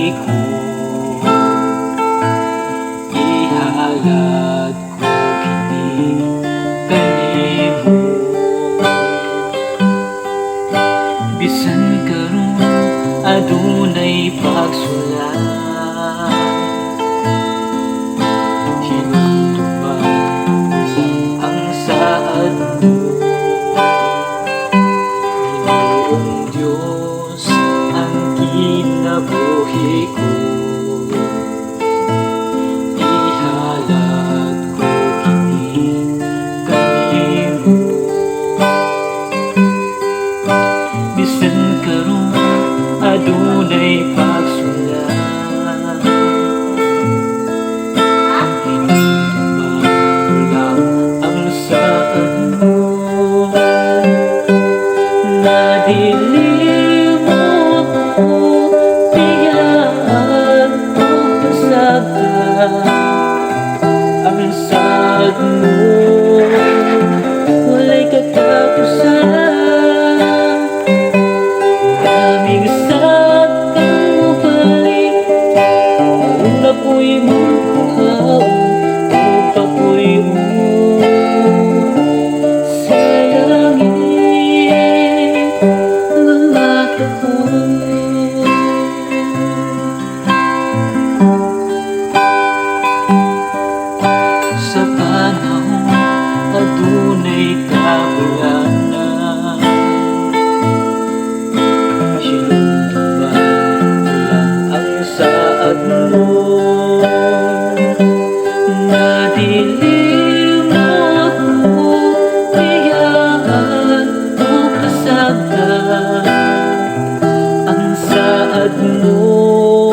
ko, ihalad ko kini kanimo. Bisan karon adunay pagsulat, buhi ko, ihalad ko kini kanimo. Bisan karon adunay pagsulat, hinumduman lang ang saad mo. Nadilim mo ako, ang sad mo, walay katapusan. Daming sad kang mabalik, kung ako'y magkuhaw, kung ako'y sa langit ng mata ko. Sa panahon adunay kabulanan, hinumduman ko lang ang saad mo. Nadilim mo ako, tiyahan mo kasagdan. Ang saad mo,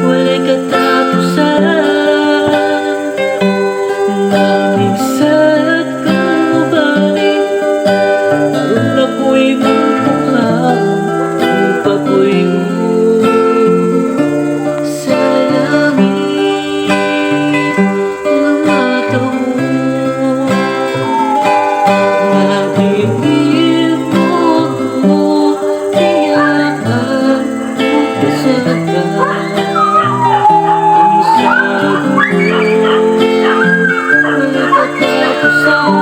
walay katapusan. Sad kang mabalik, kung ako'y magkuhaw, kung ako'y sa langit ng mata mo. Nadilim mo ako, tiyahan mo kasagdan. Ang sad mo, so